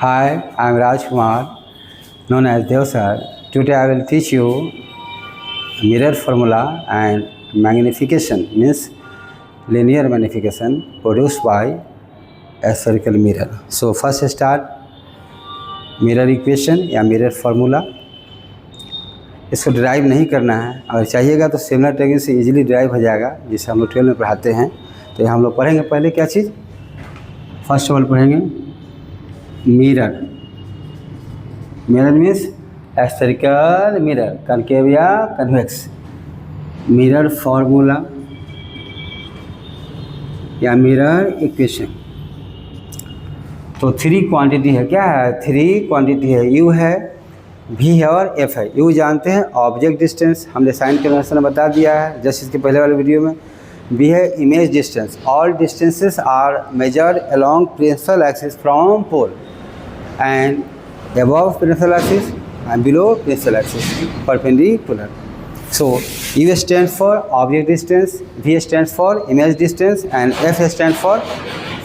Hi, I am Rajkumar, known as Dev sir. Today I will teach you mirror formula and magnification, means linear magnification produced by a spherical mirror. So first start mirror equation या mirror formula. इसको drive नहीं करना है, अगर चाहिएगा तो similar technique से easily drive हो जाएगा, जिसे हम लोग 12 में पढ़ाते हैं. तो ये हम लोग पढ़ेंगे पहले क्या चीज़. फर्स्ट ऑफ ऑल पढ़ेंगे mirror. Mirror means spherical mirror, concave या कन्वेक्स. मिरर फार्मूला या मिरर इक्वेशन. तो 3 क्वांटिटी है. क्या है? 3 क्वांटिटी है. यू है, भी है और एफ है. यू जानते हैं ऑब्जेक्ट डिस्टेंस, हमने साइन कन्वेंशन में बता दिया है जस्ट इसके पहले वाले वीडियो में. बी है image distance. All distances are measured along principal axis from pole and above principal axis and below principal axis perpendicular. So U stands for object distance, V stands for image distance and F stands for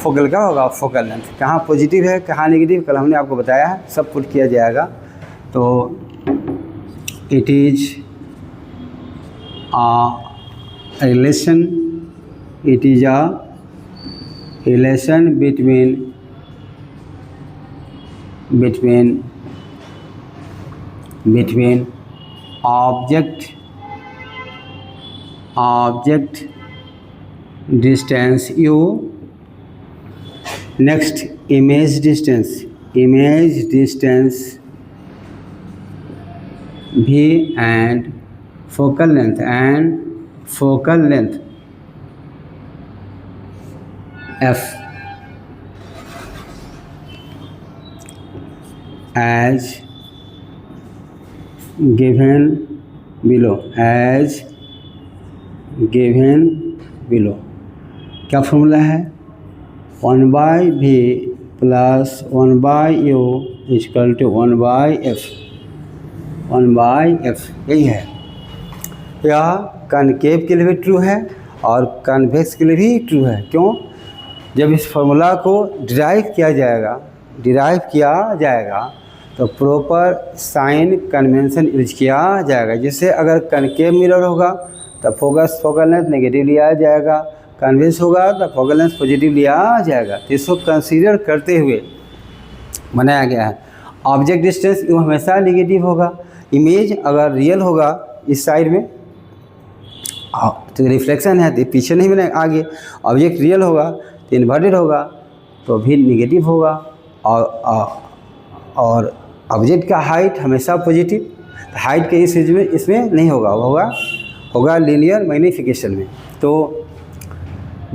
focal. क्या होगा? focal length. कहाँ positive है कहाँ negative कल हमने आपको बताया है, सब पुट किया जाएगा. तो it is a relation, it is a relation between object distance u, next image distance v and focal length f as given below. क्या फॉर्मूला है? 1/v plus 1/u equal to 1/f. यही है. यह concave के लिए भी true है और कन्वेक्स के लिए भी ट्रू है. क्यों? जब इस फॉर्मूला को डिराइव किया जाएगा तो प्रॉपर साइन कन्वेंशन यूज किया जाएगा. जैसे अगर कनकेव मिरर होगा तो फोकल लेंथ नेगेटिव लिया जाएगा, कन्वेक्स होगा तो फोकल लेंथ पॉजिटिव लिया जाएगा. तो इसको कंसीडर करते हुए बनाया गया है. ऑब्जेक्ट डिस्टेंस वो हमेशा नेगेटिव होगा. इमेज अगर रियल होगा इस साइड में तो रिफ्लेक्शन है, तो पीछे नहीं बनेगा, आगे. ऑब्जेक्ट रियल होगा तो इन्वर्टेड होगा तो भी नेगेटिव होगा. और ऑब्जेक्ट का हाइट हमेशा पॉजिटिव, हाइट के इस चीज़ में इसमें नहीं होगा लीनियर मैग्नीफिकेशन में. तो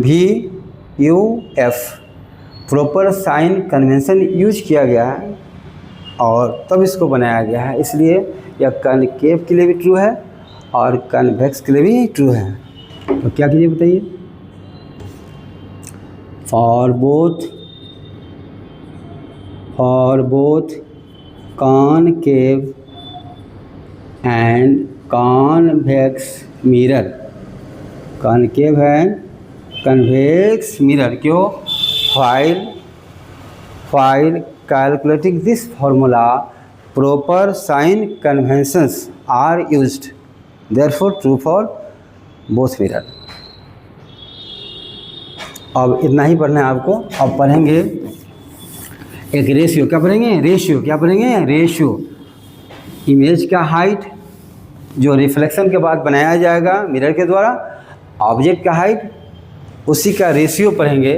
भी u f proper sign convention use किया गया है और तब इसको बनाया गया है. इसलिए यह कनकेव के लिए भी ट्रू है और कन्वेक्स के लिए भी ट्रू है. तो क्या कीजिए बताइए. For both concave and convex mirror. Concave and convex mirror. क्यों? while calculating this formula proper sign conventions are used, therefore true for both mirror. अब इतना ही पढ़ना है आपको. अब पढ़ेंगे एक रेशियो. क्या पढ़ेंगे? रेशियो. इमेज का हाइट जो रिफ्लेक्शन के बाद बनाया जाएगा मिरर के द्वारा, ऑब्जेक्ट का हाइट, उसी का रेशियो पढ़ेंगे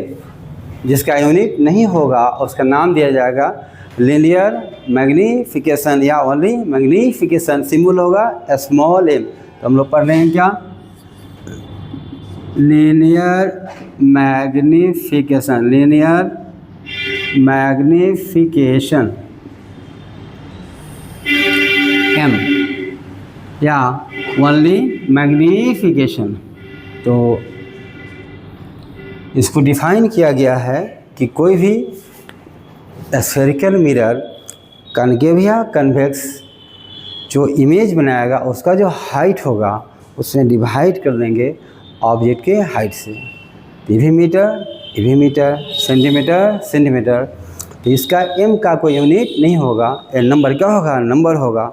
जिसका यूनिट नहीं होगा. उसका नाम दिया जाएगा लीनियर मैग्नीफिकेशन या ओनली मैग्नीफिकेशन. सिंबल होगा स्मॉल m. तो हम लोग पढ़ रहे हैं क्या? लीनियर मैग्नीफिकेशन m या ओनली मैग्नीफिकेशन. तो इसको डिफाइन किया गया है कि कोई भी स्फेरिकल मिरर कनकेव या कन्वेक्स जो इमेज बनाएगा उसका जो हाइट होगा उसमें डिवाइड कर देंगे ऑब्जेक्ट के हाइट से. Even metre centimetre. तो इसका m का कोई यूनिट नहीं होगा। नंबर क्या होगा, नंबर होगा,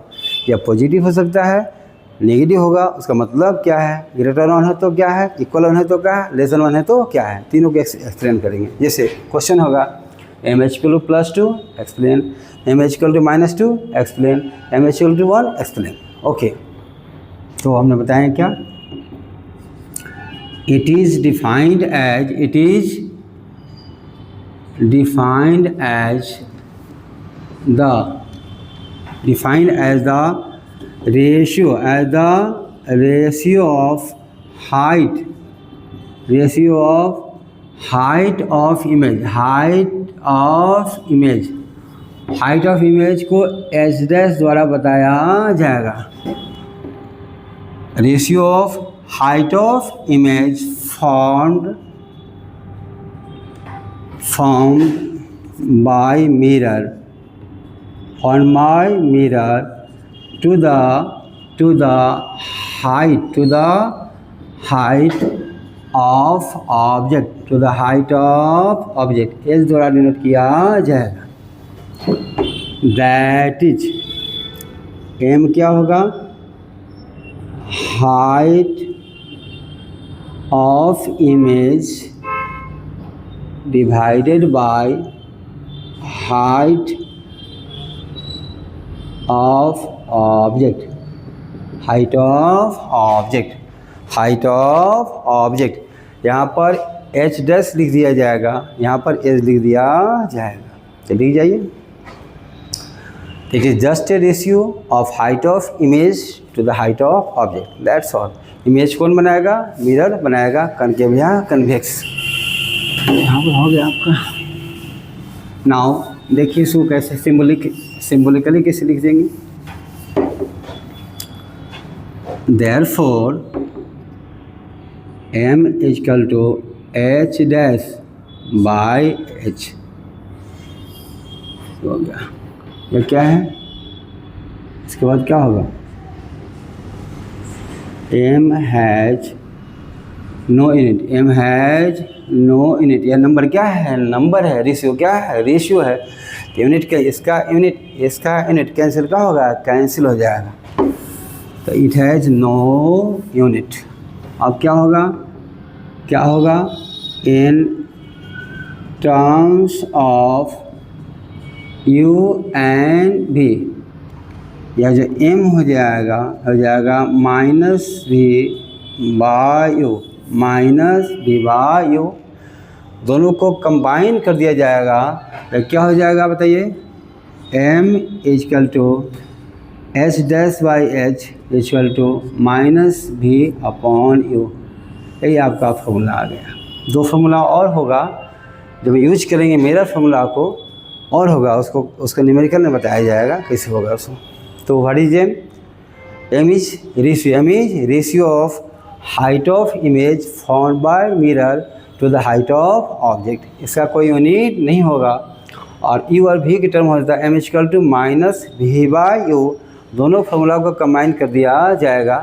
या पॉजिटिव हो सकता है, नेगेटिव होगा। उसका मतलब क्या है, ग्रेटर 1 है तो क्या है, इक्वल 1 है तो क्या है, लेस देन 1 है तो क्या है, तीनों को एक्सप्लेन करेंगे। जैसे क्वेश्चन होगा m=2 explain, m=-2 explain, m=1 explain. Okay, तो हमने बताया क्या, it is defined as the ratio of height of image को h डैश द्वारा बताया जाएगा। Ratio of height of image formed by mirror to the height of object इस द्वारा डिनोट किया जाएगा। दैट इज m क्या होगा, height of image divided by height of object, यहाँ पर h डैश लिख दिया जाएगा, यहाँ पर h लिख दिया जाएगा। चलिए जाइए, it is just a ratio of height of image to the height of object, that's all। Image कौन बनाएगा, मिरर बनाएगा, कनकेव या कन्वेक्स। यहाँ पर हो गया आपका। नाउ देखिए इसको कैसे सिंबॉलिकली कैसे लिख देंगे। Therefore m h dash by h हो गया। ये क्या है, इसके बाद क्या होगा, m हैज नो यूनिट, यह नंबर क्या है, नंबर है, रेशियो क्या है, रेशियो है। तो यूनिट का इसका यूनिट कैंसिल क्या होगा, कैंसिल हो जाएगा। तो इट हैज़ नो यूनिट। अब क्या होगा, in terms of u and v, यह जो m हो जाएगा -v/u, दोनों को कंबाइन कर दिया जाएगा तो क्या हो जाएगा बताइए, m h dash by h -v/u। यही आपका फॉर्मूला आ गया। दो फॉर्मूला और होगा जब यूज करेंगे मिरर फॉर्मूला को, और होगा उसको न्यूमेरिकल में बताया जाएगा कैसे होगा उसको। तो what is m is ratio of height of image found by mirror to the height of object. इसका कोई यूनिट नहीं होगा। और u और v की टर्म हो जाता है m=-v/u, दोनों फॉर्मूला को कंबाइन कर दिया जाएगा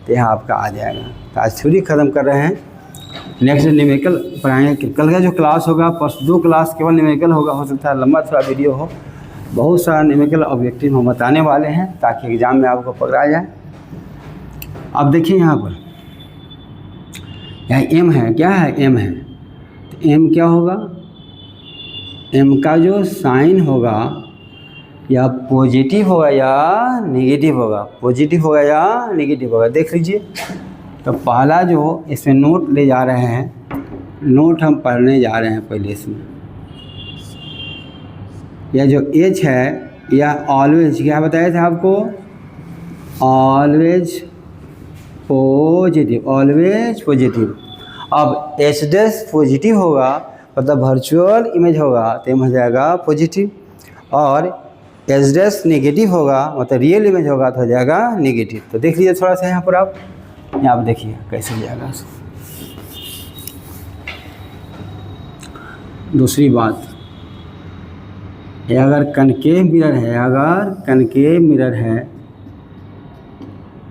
तो यहाँ आपका आ जाएगा। तो आज थ्योरी ख़त्म कर रहे हैं, नेक्स्ट न्यूमेरिकल पढ़ाएंगे। कल का जो क्लास होगा, परसों 2 क्लास केवल न्यूमेरिकल होगा, हो सकता है लंबा थोड़ा वीडियो हो। बहुत सारा न्यूमेरिकल ऑब्जेक्टिव हम बताने वाले हैं ताकि एग्ज़ाम में आपको पकड़ा जाए। अब देखिए यहाँ पर यहाँ m है, क्या है, m है। तो m क्या होगा, m का जो साइन होगा या पॉजिटिव होगा या नेगेटिव होगा, देख लीजिए। तो पहला जो इसमें नोट ले जा रहे हैं, नोट हम पढ़ने जा रहे हैं पहले इसमें। यह जो h है यह ऑलवेज क्या बताया था आपको, ऑलवेज पॉजिटिव। अब h डैश पॉजिटिव होगा मतलब वर्चुअल इमेज होगा तो हो जाएगा पॉजिटिव, और h डैश नेगेटिव होगा मतलब रियल इमेज होगा तो हो जाएगा नेगेटिव। तो देख लीजिए थोड़ा सा यहाँ पर आप देखिए कैसे हो जाएगा। दूसरी बात, अगर कनकेव मिरर है,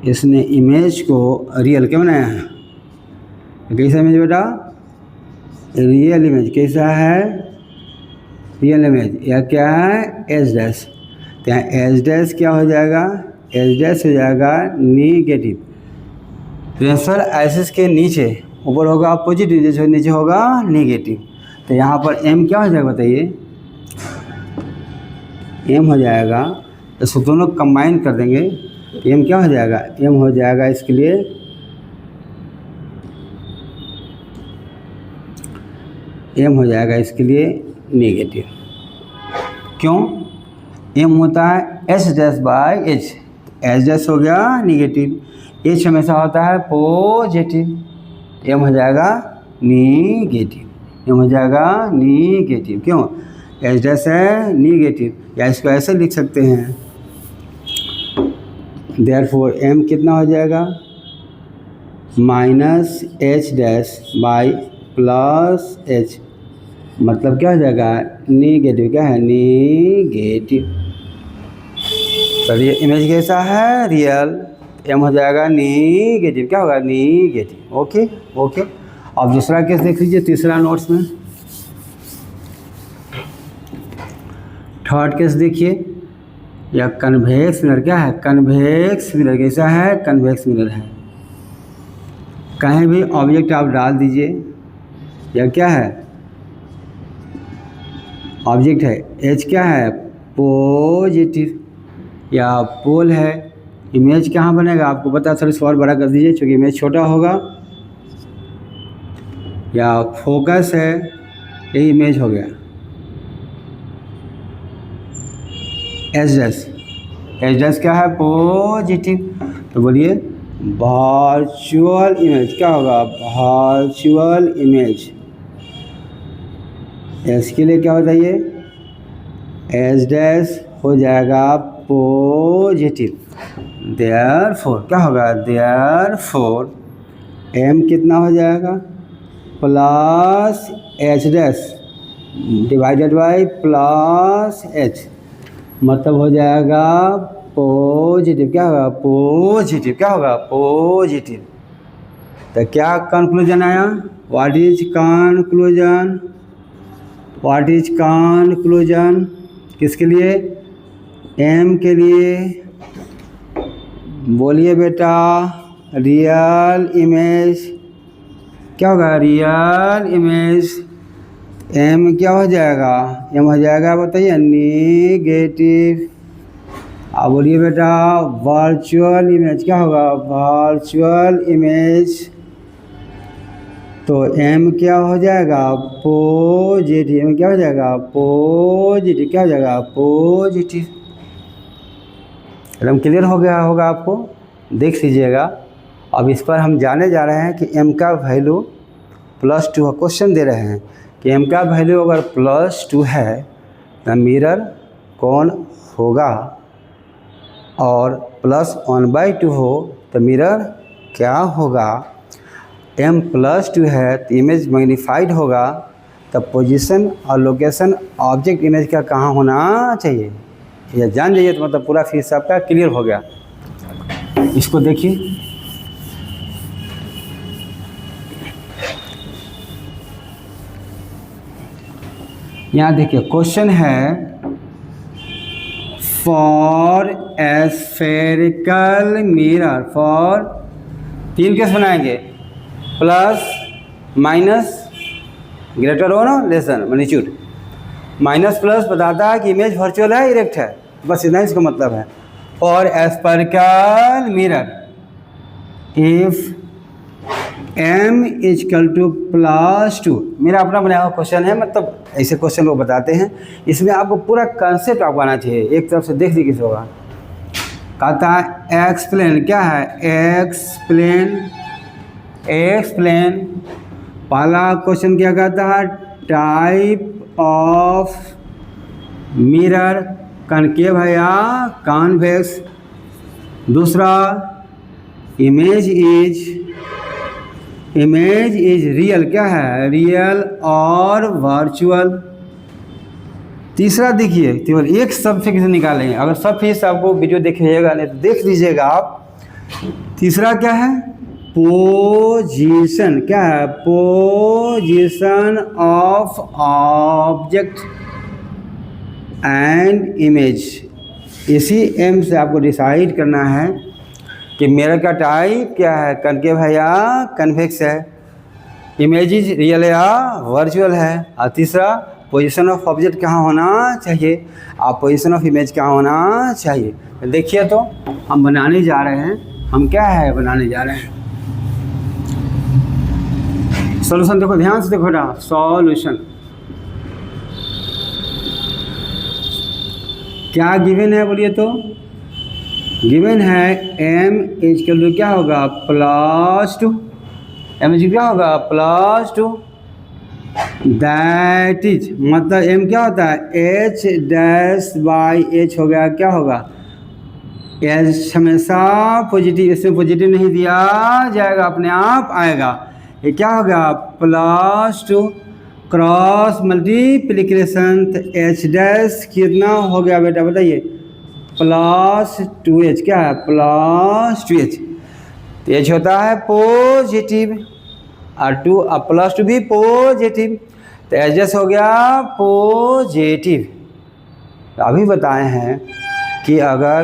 इसने इमेज को रियल क्या बनाया है, कैसा इमेज बेटा, रियल इमेज कैसा है, रियल इमेज, यह क्या है एच डैश, तो यहाँ एच डैश क्या हो जाएगा, एच डैश हो जाएगा निगेटिव। प्रिंसिपल एक्सिस के नीचे, ऊपर होगा पॉजिटिव, जैसे नीचे होगा निगेटिव, तो यहाँ पर एम क्या हो जाएगा बताइए, एम हो जाएगा, इसको दोनों कंबाइन कर देंगे, एम क्या हो जाएगा, एम हो जाएगा इसके लिए एम हो जाएगा इसके लिए नेगेटिव। क्यों, एम होता है H dash by H, H dash हो गया निगेटिव, एच हमेशा होता है पॉजिटिव, एम हो जाएगा निगेटिव, एम हो जाएगा निगेटिव। क्यों, एच डैश है निगेटिव, या इसको ऐसे लिख सकते हैं, देयरफॉर एम कितना हो जाएगा minus H dash by plus H, मतलब क्या हो जाएगा निगेटिव, क्या है निगेटिव। चलिए इमेज कैसा है रियल, एम हो जाएगा निगेटिव, क्या होगा निगेटिव। ओके ओके, अब दूसरा केस देख लीजिए तीसरा नोट्स में। थर्ड केस देखिए, या कन्वेक्स मिरर, क्या है कन्वेक्स मिरर, कैसा है कन्वेक्स मिरर है, कहीं भी ऑब्जेक्ट आप डाल दीजिए, या क्या है ऑब्जेक्ट है एच क्या है पॉजिटिव, या पोल है, इमेज कहाँ बनेगा आपको पता, थोड़ी सी और बड़ा कर दीजिए क्योंकि इमेज छोटा होगा, या फोकस है, ये इमेज हो गया एच डैश, एच डैश क्या है पॉजिटिव, तो बोलिए वर्चुअल इमेज क्या होगा वर्चुअल इमेज, एस के लिए क्या बताइए एच डैश हो जाएगा पॉजिटिव, देयरफॉर क्या होगा देयरफॉर एम कितना हो जाएगा plus H dash divided by plus H, मतलब हो जाएगा पॉजिटिव, क्या होगा पॉजिटिव, क्या होगा पॉजिटिव। तो क्या कंक्लूजन आया, what is conclusion, what is conclusion किसके लिए एम के लिए, बोलिए बेटा रियल इमेज क्या होगा रियल इमेज, एम क्या हो जाएगा एम हो जाएगा बताइए निगेटिव। अब बोलिए बेटा वर्चुअल इमेज क्या होगा वर्चुअल इमेज, तो एम क्या हो जाएगा पॉजिटिव, एम क्या हो जाएगा पॉजिटिव, क्या हो जाएगा पॉजिटिव। एकदम क्लियर हो गया होगा आपको, देख लीजिएगा। अब इस पर हम जाने जा रहे हैं कि एम का वैल्यू +2 है, क्वेश्चन दे रहे हैं कि एम का वैल्यू अगर +2 है तो मिरर कौन होगा, और +1/2 हो तो मिरर क्या होगा। एम +2 है तो इमेज मैग्नीफाइड होगा, तब पोजीशन और लोकेशन ऑब्जेक्ट इमेज का कहाँ होना चाहिए, यह जान जाइए तो मतलब पूरा फीस आपका क्लियर हो गया। इसको देखिए, यहाँ देखिए क्वेश्चन है for spherical mirror, for 3 case बनाएंगे, प्लस माइनस ग्रेटर हो ना लेसन मैग्नीट्यूड, माइनस प्लस बताता है कि इमेज वर्चुअल है इरेक्ट है, बस इतना इसका मतलब है। For spherical mirror if m = +2, मेरा अपना बनाया हुआ क्वेश्चन है, मतलब ऐसे क्वेश्चन वो बताते हैं, इसमें आपको पूरा कंसेप्ट आपको आना चाहिए, एक तरफ से देख लीजिए किस होगा। कहता है एक्सप्लेन, क्या है एक्सप्लेन, एक्सप्लेन। पहला क्वेश्चन क्या कहता है टाइप ऑफ मिरर कनकेव है या कॉन्वेक्स। दूसरा इमेज इज रियल, क्या है रियल और वर्चुअल। तीसरा देखिए केवल एक सब फिक्स निकालेंगे, अगर सब फिक्स आपको वीडियो देखिएगा नहीं तो देख लीजिएगा आप। तीसरा क्या है पोजीशन, क्या है position of object, and image. इसी एम से आपको डिसाइड करना है कि मिरर का टाइप क्या है, कनकेव है या कन्वेक्स है, इमेज इज रियल या वर्चुअल है, और तीसरा पोजीशन ऑफ ऑब्जेक्ट कहाँ होना चाहिए, आप पोजीशन ऑफ इमेज कहाँ होना चाहिए। देखिए तो हम बनाने जा रहे हैं, हम क्या है बनाने जा रहे हैं। सॉल्यूशन देखो, ध्यान से देखो बेटा, सॉल्यूशन क्या गिवन है बोलिए तो, गिवन है m इक्वल टू क्या होगा +2, m इक्वल क्या होगा +2, दैट इज मतलब m क्या होता है h'/h हो गया, क्या होगा h हमेशा पॉजिटिव, इसमें पॉजिटिव नहीं दिया जाएगा, अपने आप आएगा। ये क्या हो गया +2 क्रॉस मल्टीप्लिकेशन h' कितना हो गया बेटा बताइए +2h, क्या है +2h, तो h होता है पॉजिटिव और +2 भी पॉजिटिव, तो h' हो गया पॉजिटिव। तो अभी बताए हैं कि अगर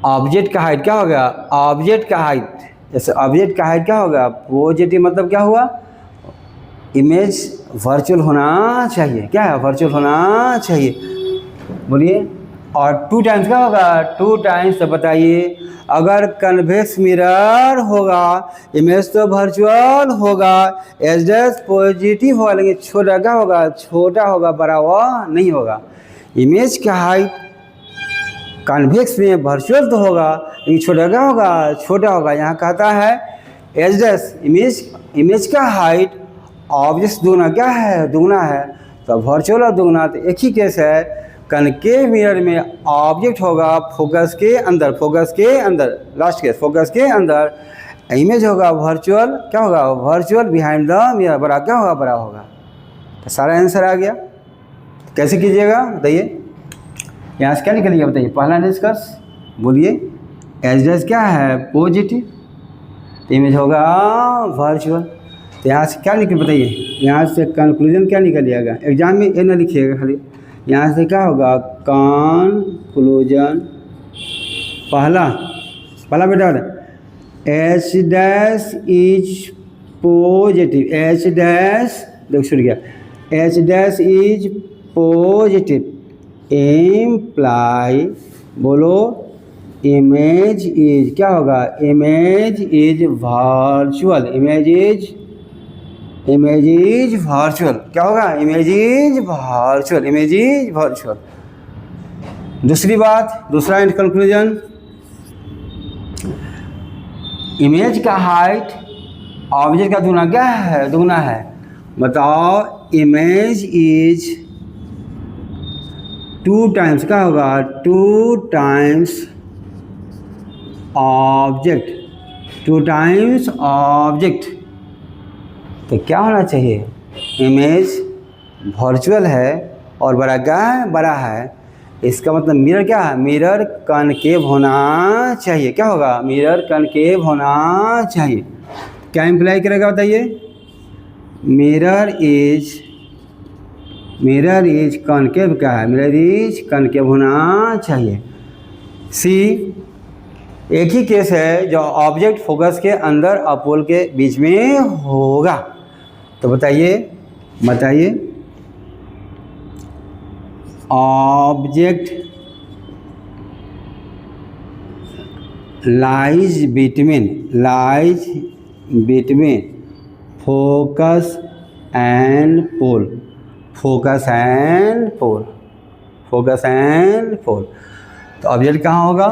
ऑब्जेक्ट का हाइट क्या हो गया, ऑब्जेक्ट का हाइट, जैसे ऑब्जेक्ट का हाइट क्या होगा पॉजिटिव, मतलब क्या हुआ इमेज वर्चुअल होना चाहिए, क्या है वर्चुअल होना चाहिए बोलिए, और 2 टाइम्स क्या होगा 2 टाइम्स। तो बताइए अगर कन्वेक्स मिरर होगा इमेज तो वर्चुअल होगा, h' पॉजिटिव होगा, लेकिन छोटा क्या होगा, छोटा होगा, बड़ा हुआ नहीं होगा। इमेज का हाइट कन्वेक्स में वर्चुअल तो होगा लेकिन छोटा क्या होगा, छोटा होगा। यहाँ कहता है h' इमेज का हाइट ऑब्जेक्ट दुगना क्या है, दुगना है, तो वर्चुअल और दुगना, तो एक ही केस है। कनकेव मिरर में ऑब्जेक्ट होगा फोकस के अंदर, फोकस के अंदर, लास्ट केस फोकस के अंदर, इमेज होगा वर्चुअल, क्या होगा वर्चुअल बिहाइंड द मिरर, बड़ा क्या होगा, बड़ा होगा। तो सारा आंसर आ गया। कैसे कीजिएगा बताइए, यहाँ से क्या निकलेगा बताइए, पहला निष्कर्ष बोलिए, h' क्या है पॉजिटिव, तो इमेज होगा वर्चुअल। तो यहाँ से क्या निकल बताइए, यहाँ से कंक्लूजन क्या निकल जाएगा, एग्जाम में ये ना लिखिएगा खाली, यहाँ से क्या होगा कंक्लूजन, पहला बेटा h' इज पॉजिटिव, h' देख छूट गया, h' इज पॉजिटिव इम्प्लाई, बोलो इमेज इज क्या होगा, image is virtual, image is virtual, क्या होगा image is virtual, image is virtual. दूसरी बात, दूसरा एंड कंक्लूजन, इमेज का हाइट ऑब्जेक्ट का दुगना क्या है, दुगना है, बताओ इमेज इज 2 टाइम्स क्या होगा, 2 टाइम्स ऑब्जेक्ट, 2 टाइम्स ऑब्जेक्ट, तो क्या होना चाहिए इमेज वर्चुअल है और बड़ा क्या है, बड़ा है, इसका मतलब मिरर क्या है, मिरर कनकेव होना चाहिए, क्या होगा मिरर कनकेव होना चाहिए। क्या इम्प्लाई करेगा बताइए, मिरर इज कनकेव, क्या है मिरर इज कनकेव होना चाहिए। सी एक ही केस है जो ऑब्जेक्ट फोकस के अंदर और पोल के बीच में होगा, तो बताइए object lies between focus and pole, focus and pole, तो ऑब्जेक्ट कहाँ होगा,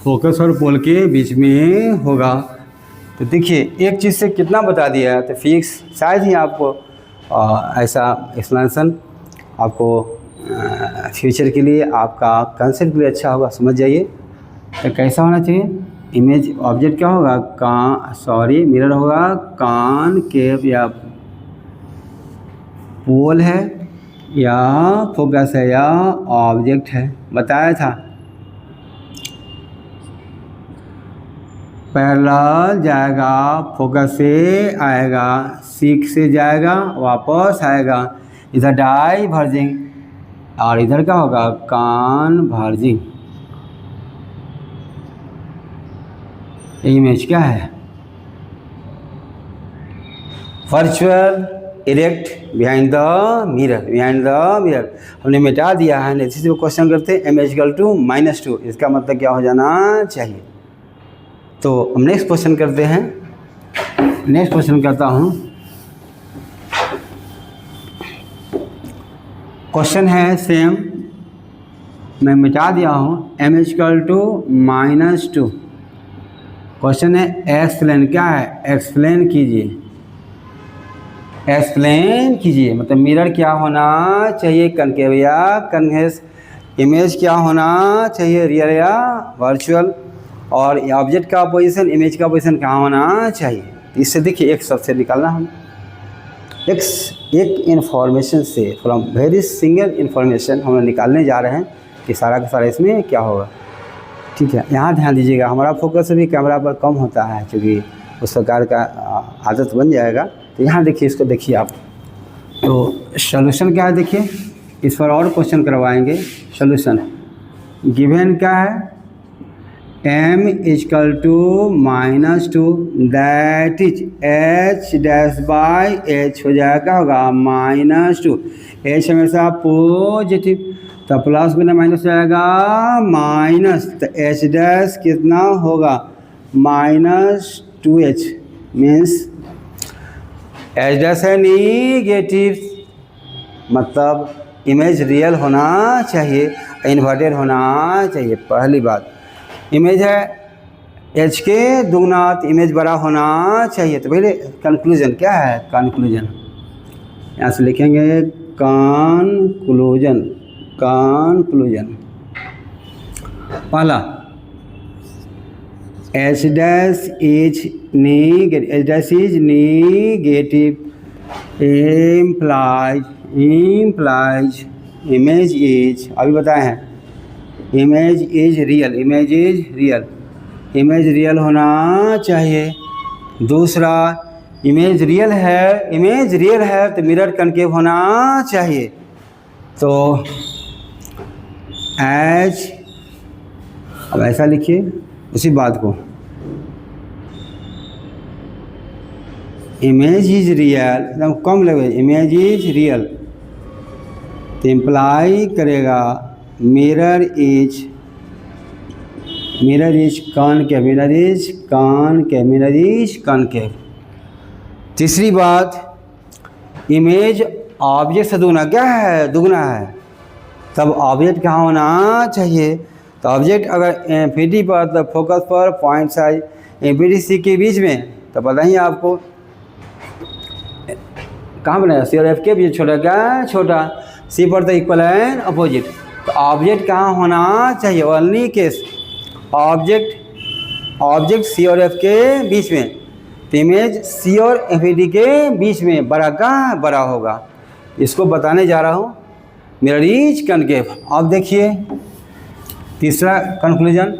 फोकस और पोल के बीच में होगा। तो देखिए एक चीज़ से कितना बता दिया है, तो फिजिक्स शायद ही आपको ऐसा एक्सप्लेनेशन आपको फ्यूचर के लिए, आपका कंसेप्ट भी अच्छा होगा, समझ जाइए। तो कैसा होना चाहिए, इमेज ऑब्जेक्ट क्या होगा, मिरर होगा कॉनकेव, या पोल है या फोकस है या ऑब्जेक्ट है, बताया था। पैरेलल जाएगा, फोकस से आएगा, सीख से जाएगा वापस आएगा, इधर डाइवर्जिंग और इधर क्या होगा कन्वर्जिंग। इमेज क्या है virtual erect behind the mirror हमने मिटा दिया है। इसी से क्वेश्चन करते हैं m इक्वल टू -2, इसका मतलब क्या हो जाना चाहिए। तो हम नेक्स्ट क्वेश्चन करते हैं। नेक्स्ट क्वेश्चन करता हूँ। क्वेश्चन है सेम, मैं मिटा दिया हूँ m इक्वल टू -2। क्वेश्चन है एक्सप्लेन, क्या है एक्सप्लेन कीजिए, एक्सप्लेन कीजिए। मतलब मिरर क्या होना चाहिए, कनकेव या कन्वेक्स, इमेज क्या होना चाहिए, रियल या वर्चुअल, और ऑब्जेक्ट का पोजीशन, इमेज का पोजीशन कहाँ होना चाहिए। इससे देखिए एक सबसे निकालना हम एक इन्फॉर्मेशन से फ्रॉम वेरी सिंगल इन्फॉर्मेशन हम निकालने जा रहे हैं कि सारा का सारा इसमें क्या होगा। ठीक है, यहाँ ध्यान दीजिएगा, हमारा फोकस भी कैमरा पर कम होता है क्योंकि उस प्रकार का आदत बन जाएगा। तो यहाँ देखिए, इसको देखिए आप। तो सॉल्यूशन क्या है देखिए, इस पर और क्वेश्चन करवाएंगे। सॉल्यूशन गिवन क्या है m equal to -2 that is h' हो जाएगा, होगा -2। h हमेशा पॉजिटिव, तो प्लस गुना माइनस जाएगा माइनस, तो h' कितना होगा -2h, मीन्स h' है निगेटिव, मतलब इमेज रियल होना चाहिए, इन्वर्टेड होना चाहिए। पहली बात, इमेज है h के दुगना, तो इमेज बड़ा होना चाहिए। तो पहले कंक्लूजन क्या है, कंक्लूजन यहाँ से लिखेंगे कंक्लूजन। पहला h' is negative, implies image is, अभी बताए हैं इमेज इज रियल होना चाहिए। दूसरा, इमेज रियल है तो मिरर कनकेव होना चाहिए। तो एज, अब ऐसा लिखिए उसी बात को, इमेज इज रियल, एकदम कम लगे, इमेज इज रियल, तो इम्प्लाई करेगा मिरर इज कॉनकेव। तीसरी बात, इमेज ऑब्जेक्ट से दुगना है, तब ऑब्जेक्ट कहाँ होना चाहिए। तो ऑब्जेक्ट अगर एफिडी पर, तो फोकस पर, पॉइंट साइज एफिडी सी के बीच में, तो पता ही आपको कहाँ बनाया, सी और एफ के बीच छोटा, सी पर तो इक्वल एंड अपोजिट। तो ऑब्जेक्ट कहाँ होना चाहिए, ओनली केस ऑब्जेक्ट सी और एफ के बीच में, तो इमेज सी और एफ के बीच में बड़ा होगा। इसको बताने जा रहा हूँ, मिरर इज कनकेव। अब देखिए तीसरा कंक्लूजन,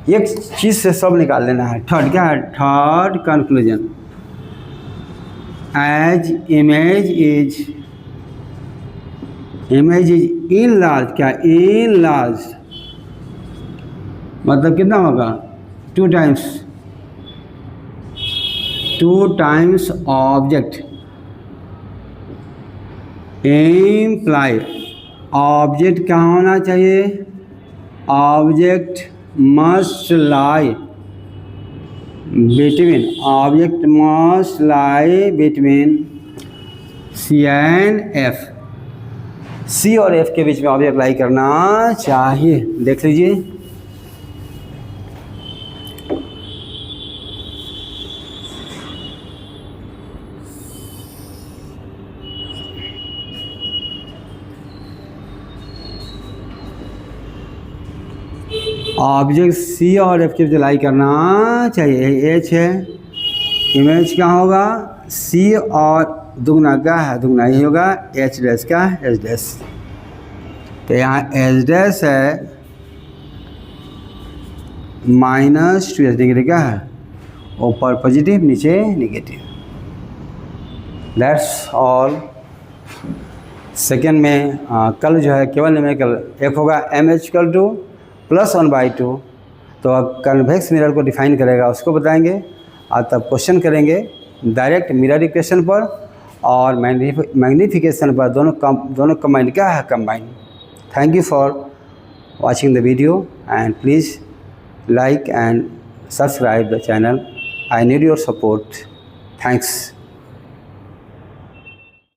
एक चीज़ से सब निकाल लेना है। थर्ड क्या है, third conclusion, as image is enlarged, क्या इन लार्ज मतलब कितना होगा, 2 टाइम्स ऑब्जेक्ट, इम्प्लाई ऑब्जेक्ट कहाँ होना चाहिए, object must lie between C and F, C और एफ के बीच में ऑब्जेक्ट लाई करना चाहिए। देख लीजिए, ऑब्जेक्ट सी और एफ के बीच लाई करना चाहिए। एच है, इमेज क्या होगा, सी और दुगना क्या है, दुगना ही होगा, एच डैश का एच डैश। तो यहाँ एच डैश है -2 डिग्री का है, ऊपर पॉजिटिव नीचे निगेटिव। That's all. सेकेंड में कल जो है केवल न्यूमेरिकल एक होगा m=2 + 1/2, तो अब कन्वेक्स मिरर को डिफाइन करेगा उसको बताएंगे और तब क्वेश्चन करेंगे डायरेक्ट मिरर इक्वेशन पर और मैग्नीफिकेशन पर, दोनों कंबाइन क्या है combine. Thank you for watching the video and please like and subscribe the channel. I need your support. Thanks.